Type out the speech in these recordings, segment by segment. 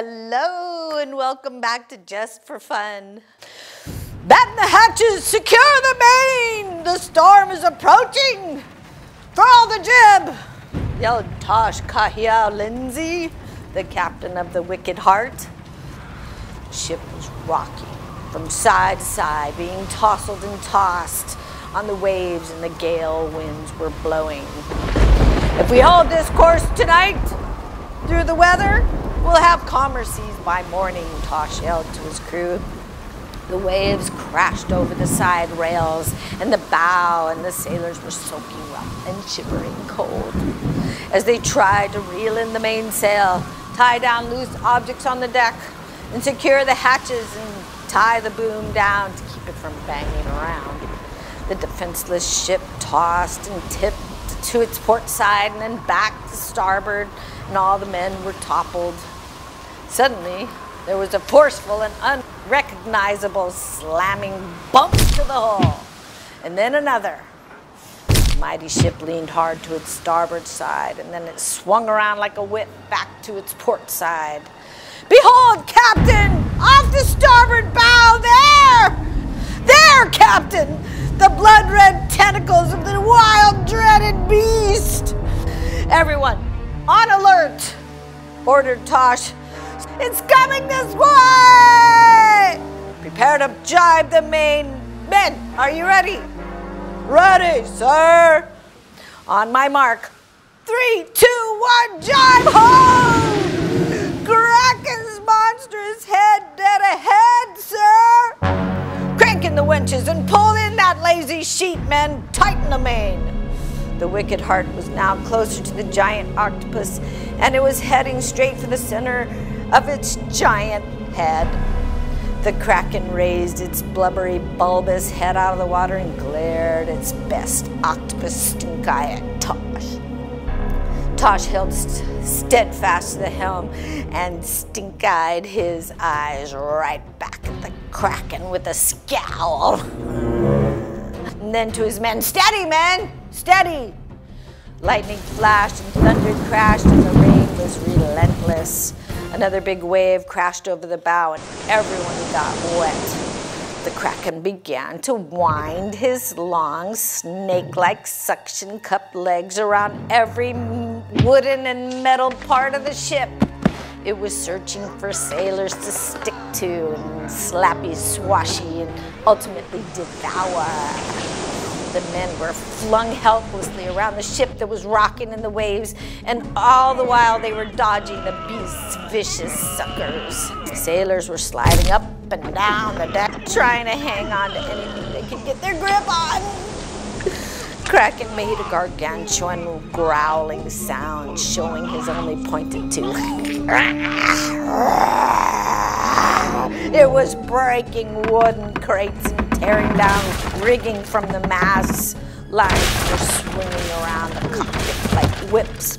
Hello and welcome back to Just for Fun. Batten the hatches, secure the main. The storm is approaching. Furl the jib, yelled Tosh Kahiao Lindsay, the captain of the Wicked Heart. The ship was rocking from side to side, being tousled and tossed on the waves, and the gale winds were blowing. If we hold this course tonight through the weather, we'll have calmer seas by morning, Tosh yelled to his crew. The waves crashed over the side rails and the bow, and the sailors were soaking wet and shivering cold. As they tried to reel in the mainsail, tie down loose objects on the deck, and secure the hatches and tie the boom down to keep it from banging around, the defenseless ship tossed and tipped to its port side and then back to starboard, and all the men were toppled. Suddenly, there was a forceful and unrecognizable slamming bump to the hull, and then another. The mighty ship leaned hard to its starboard side, and then it swung around like a whip back to its port side. "Behold, Captain, off the starboard bow, there! There, Captain! The blood-red tentacles of the wild, dreaded beast!" "Everyone, on alert!" ordered Tosh. "It's coming this way!" "Prepare to jibe the main. Men, are you ready?" "Ready, sir." "On my mark. 3, 2, 1, jibe ho! Kraken's monstrous head dead ahead, sir! Crank in the winches and pull in that lazy sheet, men. Tighten the main." The Wicked Heart was now closer to the giant octopus, and it was heading straight for the center of its giant head. The Kraken raised its blubbery, bulbous head out of the water and glared its best octopus stink eye at Tosh. Tosh held steadfast to the helm and stink-eyed his eyes right back at the Kraken with a scowl. And then to his men, "Steady, men, steady!" Lightning flashed and thunder crashed, and the rain was relentless. Another big wave crashed over the bow, and everyone got wet. The Kraken began to wind his long, snake-like suction cup legs around every wooden and metal part of the ship. It was searching for sailors to stick to and slappy swashy and ultimately devour. The men were flung helplessly around the ship that was rocking in the waves, and all the while they were dodging the beast's vicious suckers. The sailors were sliding up and down the deck, trying to hang on to anything they could get their grip on. Kraken made a gargantuan growling sound, showing his only pointed tooth. It was breaking wooden crates and tearing down rigging from the masts. Lines were swinging around the cockpit like whips.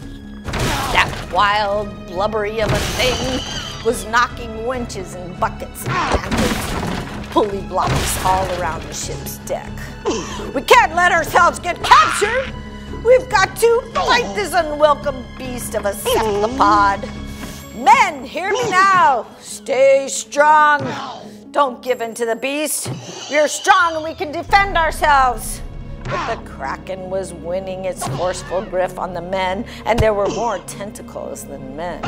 That wild, blubbery of a thing was knocking winches and buckets and anchors, pulley blocks all around the ship's deck. "We can't let ourselves get captured! We've got to fight this unwelcome beast of a cephalopod. Men, hear me now! Stay strong! Don't give in to the beast! We are strong and we can defend ourselves!" But the Kraken was winning its forceful grip on the men, and there were more tentacles than men.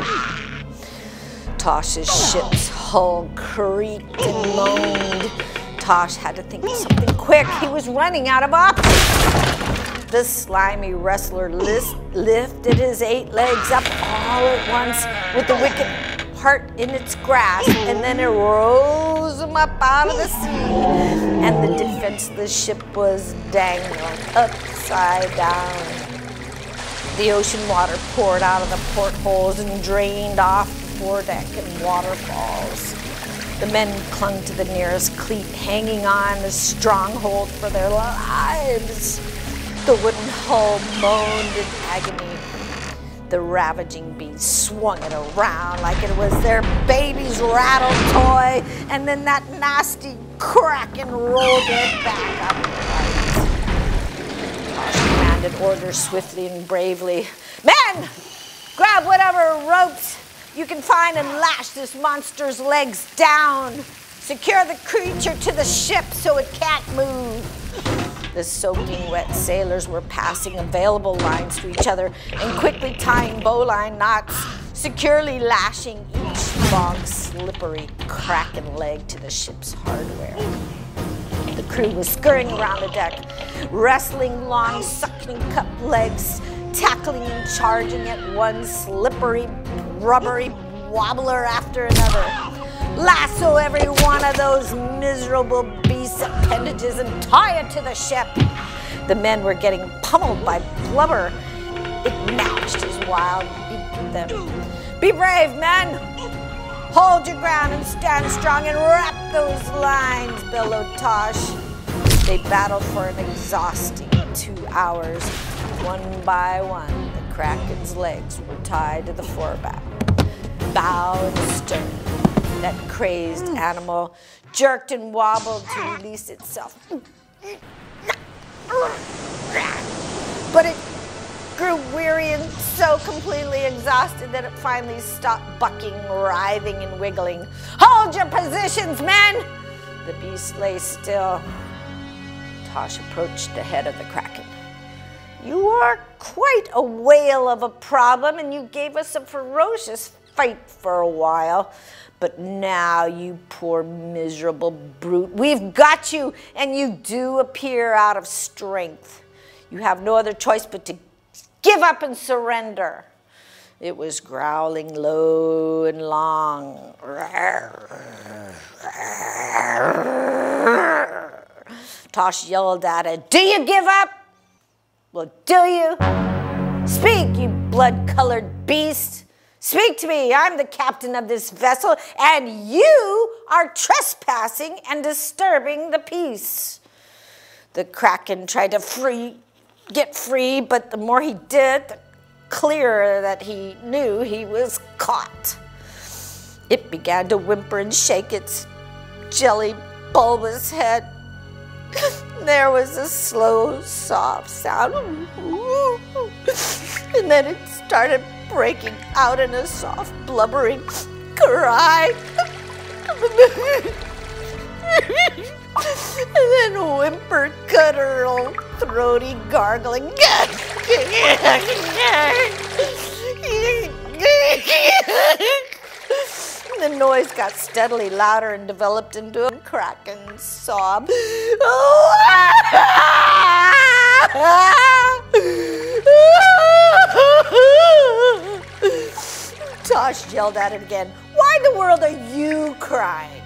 Tosh's ship's hull creaked and moaned. Tosh had to think of something quick. He was running out of options. The slimy wrestler lifted his 8 legs up all at once with the Wicked Heart in its grasp, and then it rose him up out of the sea, and the defenseless ship was dangled upside down. The ocean water poured out of the portholes and drained off the foredeck in waterfalls. The men clung to the nearest cleat, hanging on a stronghold for their lives. The wooden hull moaned in agony. The ravaging beast swung it around like it was their baby's rattle toy, and then that nasty Kraken rolled it back up. Tosh commanded orders swiftly and bravely. "Men, grab whatever ropes You can find and lash this monster's legs down. Secure the creature to the ship so it can't move. The soaking wet sailors were passing available lines to each other and quickly tying bowline knots, securely lashing each long, slippery kraken leg to the ship's hardware. The crew was scurrying around the deck, wrestling long, sucking cup legs, tackling and charging at one slippery, rubbery wobbler after another. Lasso every one of those miserable beast's appendages and tie it to the ship. The men were getting pummeled by blubber. It gnashed his wild beak at them. Be brave, men! Hold your ground and stand strong and wrap those lines, bellowed Tosh. They battled for an exhausting 2 hours. One by one, the kraken's legs were tied to the foreback, bow and stern. That crazed animal jerked and wobbled to release itself. But it grew weary and so completely exhausted that it finally stopped bucking, writhing, and wiggling. Hold your positions, men! The beast lay still. Tosh approached the head of the kraken. You are quite a whale of a problem, and you gave us a ferocious fight for a while. But now, you poor miserable brute, we've got you, and you do appear out of strength. You have no other choice but to give up and surrender. It was growling low and long. Tosh yelled at it, do you give up? Well, do you? Speak, you blood-colored beast. Speak to me, I'm the captain of this vessel, and you are trespassing and disturbing the peace. The kraken tried to get free, but the more he did, the clearer that he knew he was caught. It began to whimper and shake its jelly, bulbous head. There was a slow, soft sound, and then it started breaking out in a soft, blubbering cry. And then whimpered, guttural, throaty gargling. The noise got steadily louder and developed into a kraken sob. Tosh yelled at it again. Why in the world are you crying?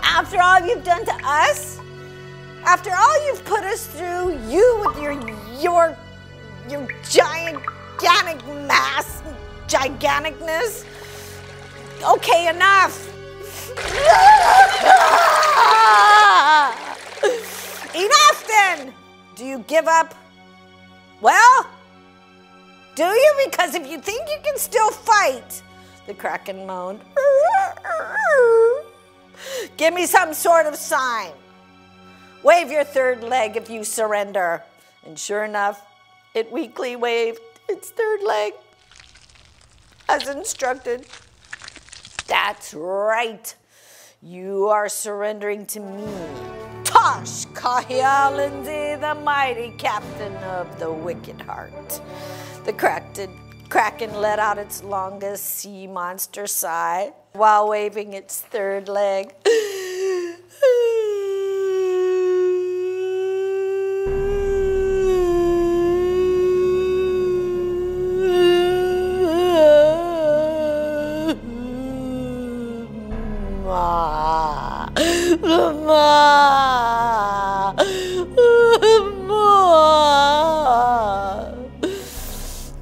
After all you've done to us? After all you've put us through, you with your gigantic mass, giganticness? Okay, enough. Enough then! Do you give up? Well, do you? Because if you think you can still fight, the kraken moaned. Give me some sort of sign. Wave your third leg if you surrender. And sure enough, it weakly waved its third leg as instructed. That's right. You are surrendering to me, Tosh Lindsay, the mighty captain of the Wicked Heart. The kraken let out its longest sea monster sigh while waving its third leg.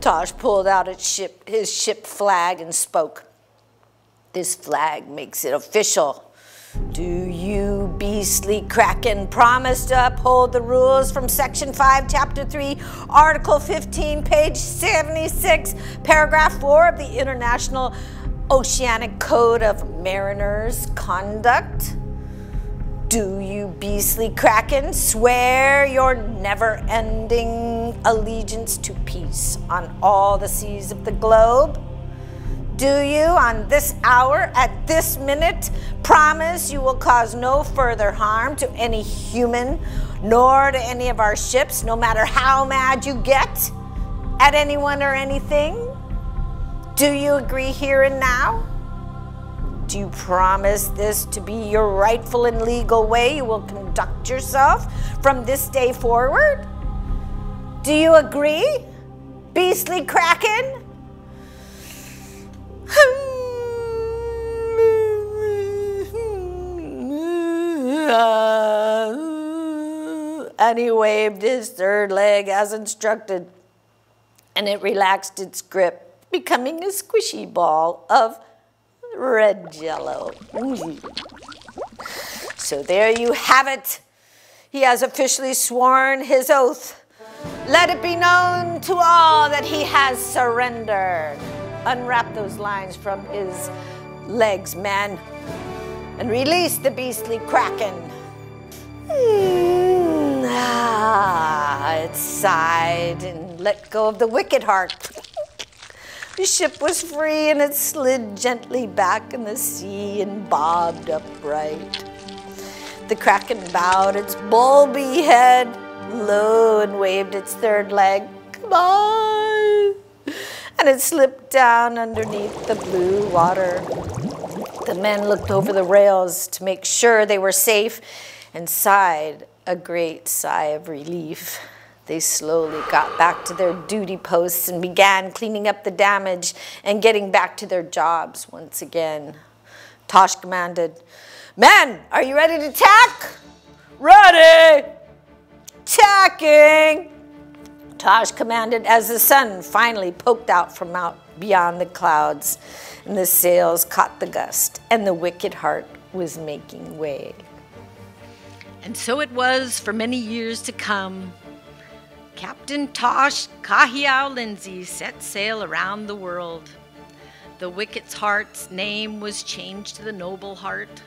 Tosh pulled out his ship flag and spoke. This flag makes it official. Do you, beastly kraken, promise to uphold the rules from Section 5, Chapter 3, Article 15, page 76, Paragraph 4 of the International Oceanic Code of Mariners' Conduct? Do you, beastly kraken, swear your never-ending allegiance to peace on all the seas of the globe? Do you, on this hour, at this minute, promise you will cause no further harm to any human, nor to any of our ships, no matter how mad you get at anyone or anything? Do you agree here and now? Do you promise this to be your rightful and legal way you will conduct yourself from this day forward? Do you agree, beastly kraken? And he waved his third leg as instructed, and it relaxed its grip, becoming a squishy ball of red jello. So there you have it. He has officially sworn his oath. Let it be known to all that he has surrendered. Unwrap those lines from his legs, man, and release the beastly kraken. It sighed and let go of the wicked heart. The ship was free and it slid gently back in the sea and bobbed upright. The kraken bowed its bulby head low and waved its third leg. Goodbye. And it slipped down underneath the blue water. The men looked over the rails to make sure they were safe and sighed a great sigh of relief. They slowly got back to their duty posts and began cleaning up the damage and getting back to their jobs once again. Tosh commanded, "Men, are you ready to tack?" "Ready!" "Tacking!" Tosh commanded as the sun finally poked out from out beyond the clouds and the sails caught the gust and the wicked heart was making way. And so it was for many years to come. Captain Tosh Kahiau Lindsay set sail around the world. The wicked heart's name was changed to the noble heart.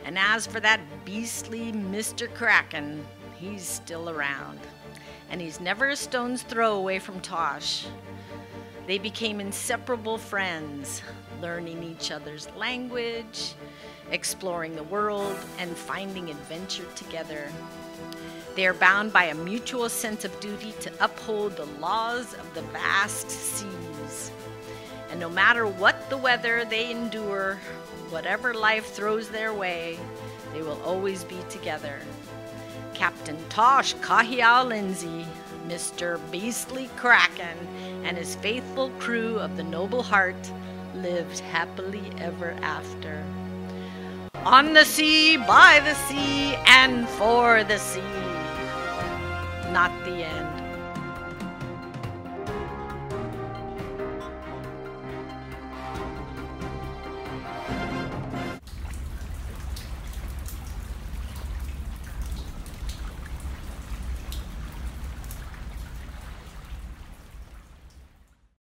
And as for that beastly Mr. Kraken, he's still around. And he's never a stone's throw away from Tosh. They became inseparable friends, learning each other's language, exploring the world, and finding adventure together. They are bound by a mutual sense of duty to uphold the laws of the vast seas. And no matter what the weather they endure, whatever life throws their way, they will always be together. Captain Tosh Kahiau Lindsay, Mr. Beastly Kraken, and his faithful crew of the Noble Heart lived happily ever after. On the sea, by the sea, and for the sea. Not the end.